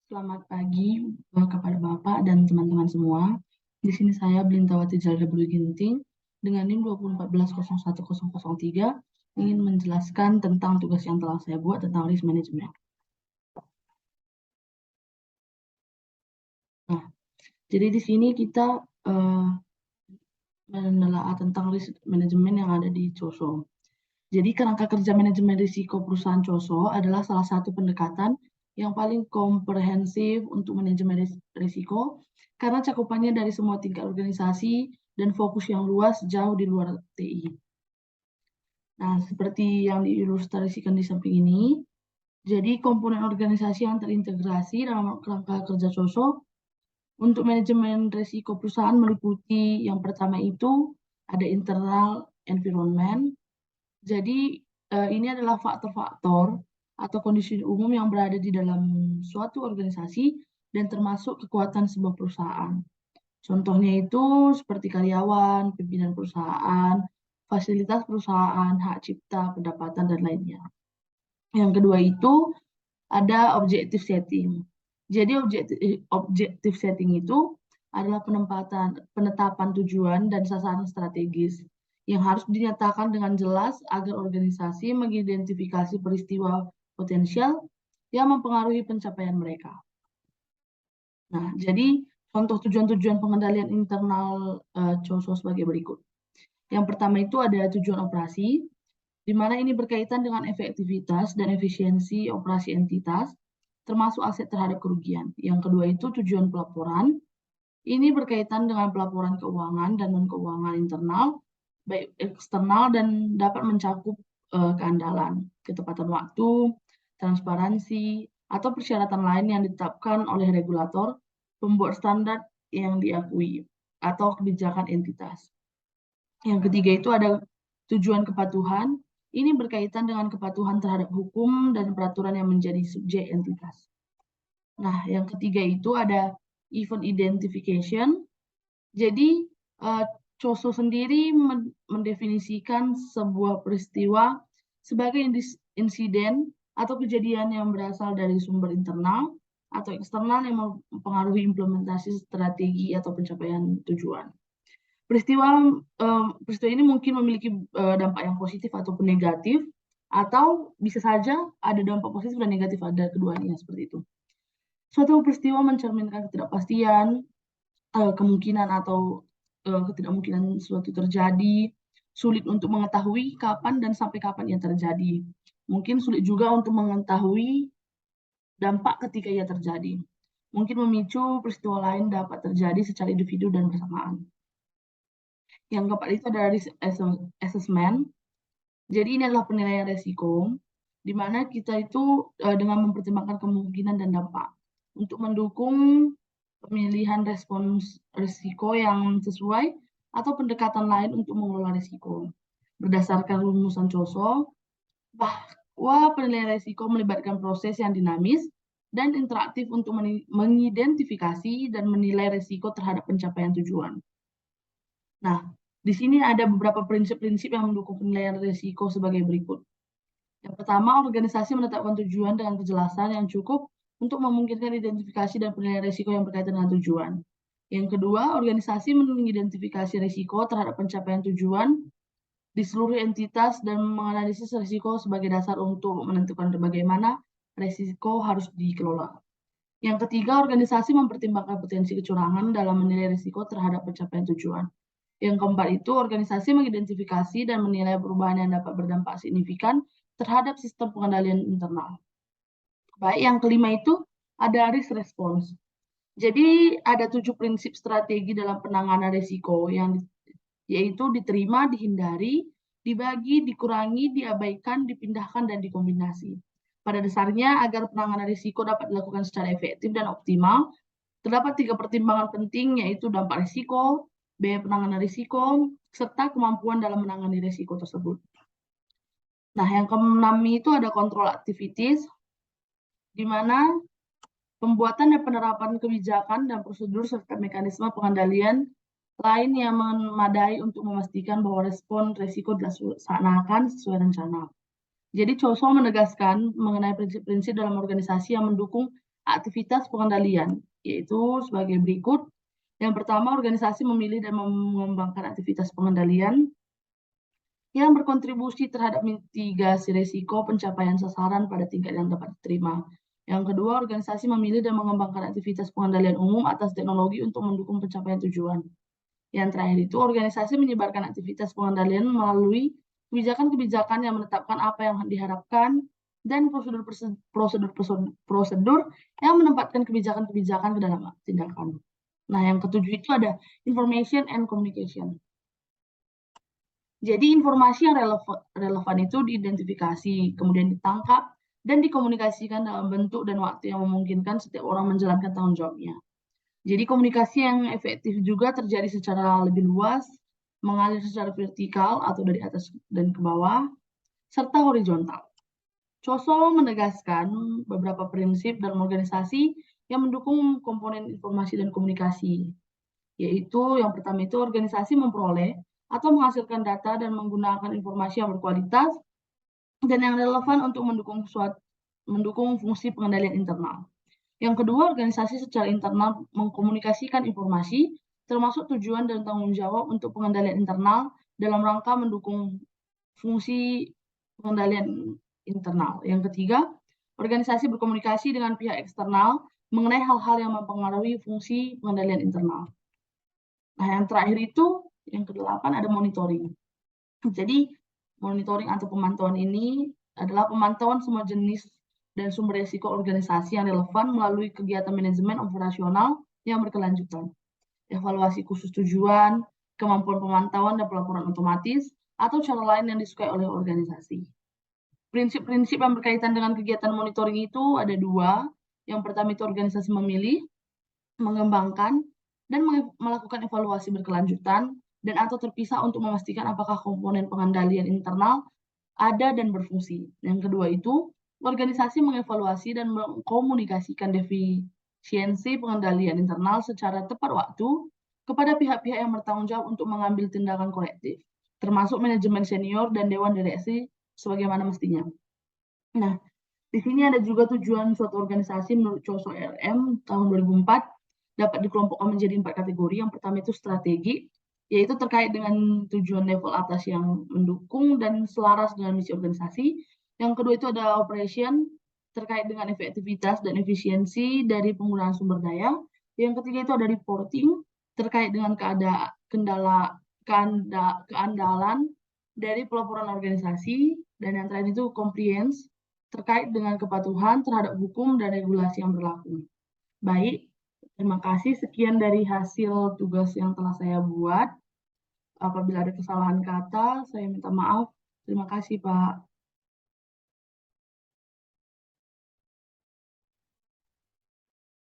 Selamat pagi kepada Bapak dan teman-teman semua. Di sini saya Blintawati Jalda Bulu Ginting dengan NIM 2014-01-003 ingin menjelaskan tentang tugas yang telah saya buat tentang risk management. Nah, jadi di sini kita menelaah tentang risk management yang ada di COSO. Jadi kerangka kerja manajemen risiko perusahaan COSO adalah salah satu pendekatan yang paling komprehensif untuk manajemen risiko karena cakupannya dari semua tingkat organisasi dan fokus yang luas jauh di luar TI. Nah, seperti yang diilustrasikan di samping ini, jadi komponen organisasi yang terintegrasi dalam kerangka kerja COSO untuk manajemen risiko perusahaan meliputi yang pertama itu ada internal environment. Jadi ini adalah faktor-faktor atau kondisi umum yang berada di dalam suatu organisasi dan termasuk kekuatan sebuah perusahaan. Contohnya itu seperti karyawan, pimpinan perusahaan, fasilitas perusahaan, hak cipta, pendapatan, dan lainnya. Yang kedua itu ada objective setting. Jadi objective setting itu adalah penetapan tujuan dan sasaran strategis yang harus dinyatakan dengan jelas agar organisasi mengidentifikasi peristiwa potensial yang mempengaruhi pencapaian mereka. Nah, jadi contoh tujuan-tujuan pengendalian internal COSO sebagai berikut. Yang pertama itu ada tujuan operasi, di mana ini berkaitan dengan efektivitas dan efisiensi operasi entitas, termasuk aset terhadap kerugian. Yang kedua itu tujuan pelaporan, ini berkaitan dengan pelaporan keuangan dan non-keuangan internal, baik eksternal dan dapat mencakup keandalan, ketepatan waktu, transparansi, atau persyaratan lain yang ditetapkan oleh regulator, pembuat standar yang diakui, atau kebijakan entitas. Yang ketiga itu ada tujuan kepatuhan, ini berkaitan dengan kepatuhan terhadap hukum dan peraturan yang menjadi subjek entitas. Nah, yang ketiga itu ada event identification. Jadi, COSO sendiri mendefinisikan sebuah peristiwa sebagai insiden atau kejadian yang berasal dari sumber internal atau eksternal yang mempengaruhi implementasi strategi atau pencapaian tujuan. Peristiwa ini mungkin memiliki dampak yang positif ataupun negatif, atau bisa saja ada dampak positif dan negatif, ada keduanya seperti itu. Suatu peristiwa mencerminkan ketidakpastian, kemungkinan atau ketidakmungkinan suatu terjadi, sulit untuk mengetahui kapan dan sampai kapan ia terjadi. Mungkin sulit juga untuk mengetahui dampak ketika ia terjadi. Mungkin memicu peristiwa lain dapat terjadi secara individu dan bersamaan. Yang keempat itu ada risk assessment. Jadi ini adalah penilaian resiko, di mana kita itu dengan mempertimbangkan kemungkinan dan dampak untuk mendukung pemilihan respons risiko yang sesuai atau pendekatan lain untuk mengelola risiko. Berdasarkan rumusan COSO, bahwa penilaian risiko melibatkan proses yang dinamis dan interaktif untuk mengidentifikasi dan menilai risiko terhadap pencapaian tujuan. Nah, di sini ada beberapa prinsip-prinsip yang mendukung penilaian risiko sebagai berikut. Yang pertama, organisasi menetapkan tujuan dengan kejelasan yang cukup untuk memungkinkan identifikasi dan penilaian risiko yang berkaitan dengan tujuan. Yang kedua, organisasi mengidentifikasi risiko terhadap pencapaian tujuan di seluruh entitas dan menganalisis risiko sebagai dasar untuk menentukan bagaimana risiko harus dikelola. Yang ketiga, organisasi mempertimbangkan potensi kecurangan dalam menilai risiko terhadap pencapaian tujuan. Yang keempat itu, organisasi mengidentifikasi dan menilai perubahan yang dapat berdampak signifikan terhadap sistem pengendalian internal. Baik, yang kelima itu ada risk response. Jadi ada 7 prinsip strategi dalam penanganan risiko yang yaitu diterima, dihindari, dibagi, dikurangi, diabaikan, dipindahkan, dan dikombinasi. Pada dasarnya, agar penanganan risiko dapat dilakukan secara efektif dan optimal, terdapat 3 pertimbangan penting, yaitu dampak risiko, biaya penanganan risiko, serta kemampuan dalam menangani risiko tersebut. Nah, yang keenam itu ada control activities, di mana pembuatan dan penerapan kebijakan dan prosedur serta mekanisme pengendalian lain yang memadai untuk memastikan bahwa respon risiko dilaksanakan sesuai rencana. Jadi COSO menegaskan mengenai prinsip-prinsip dalam organisasi yang mendukung aktivitas pengendalian, yaitu sebagai berikut. Yang pertama, organisasi memilih dan mengembangkan aktivitas pengendalian yang berkontribusi terhadap mitigasi risiko pencapaian sasaran pada tingkat yang dapat diterima. Yang kedua, organisasi memilih dan mengembangkan aktivitas pengendalian umum atas teknologi untuk mendukung pencapaian tujuan. Yang terakhir itu, organisasi menyebarkan aktivitas pengendalian melalui kebijakan-kebijakan yang menetapkan apa yang diharapkan dan prosedur yang menempatkan kebijakan-kebijakan ke dalam tindakan. Nah, yang ketujuh itu ada information and communication. Jadi informasi yang relevan itu diidentifikasi, kemudian ditangkap, dan dikomunikasikan dalam bentuk dan waktu yang memungkinkan setiap orang menjalankan tanggung jawabnya. Jadi komunikasi yang efektif juga terjadi secara lebih luas, mengalir secara vertikal atau dari atas dan ke bawah, serta horizontal. COSO menegaskan beberapa prinsip dalam organisasi yang mendukung komponen informasi dan komunikasi, yaitu yang pertama itu organisasi memperoleh atau menghasilkan data dan menggunakan informasi yang berkualitas dan yang relevan untuk mendukung fungsi pengendalian internal. Yang kedua, organisasi secara internal mengkomunikasikan informasi, termasuk tujuan dan tanggung jawab untuk pengendalian internal dalam rangka mendukung fungsi pengendalian internal. Yang ketiga, organisasi berkomunikasi dengan pihak eksternal mengenai hal-hal yang mempengaruhi fungsi pengendalian internal. Nah, yang terakhir itu, yang kedelapan ada monitoring. Jadi, monitoring atau pemantauan ini adalah pemantauan semua jenis dan sumber risiko organisasi yang relevan melalui kegiatan manajemen operasional yang berkelanjutan. Evaluasi khusus tujuan, kemampuan pemantauan dan pelaporan otomatis, atau cara lain yang disukai oleh organisasi. Prinsip-prinsip yang berkaitan dengan kegiatan monitoring itu ada dua. Yang pertama itu organisasi memilih, mengembangkan, dan melakukan evaluasi berkelanjutan dan atau terpisah untuk memastikan apakah komponen pengendalian internal ada dan berfungsi. Yang kedua itu, organisasi mengevaluasi dan mengkomunikasikan defisiensi pengendalian internal secara tepat waktu kepada pihak-pihak yang bertanggung jawab untuk mengambil tindakan korektif, termasuk manajemen senior dan dewan direksi sebagaimana mestinya. Nah, di sini ada juga tujuan suatu organisasi menurut COSO RM tahun 2004 dapat dikelompokkan menjadi 4 kategori. Yang pertama itu strategi, yaitu terkait dengan tujuan level atas yang mendukung dan selaras dengan misi organisasi. Yang kedua itu ada operation, terkait dengan efektivitas dan efisiensi dari penggunaan sumber daya. Yang ketiga itu ada reporting, terkait dengan keandalan dari pelaporan organisasi. Dan yang terakhir itu compliance, terkait dengan kepatuhan terhadap hukum dan regulasi yang berlaku. Baik, terima kasih. Sekian dari hasil tugas yang telah saya buat. Apabila ada kesalahan kata, saya minta maaf. Terima kasih, Pak.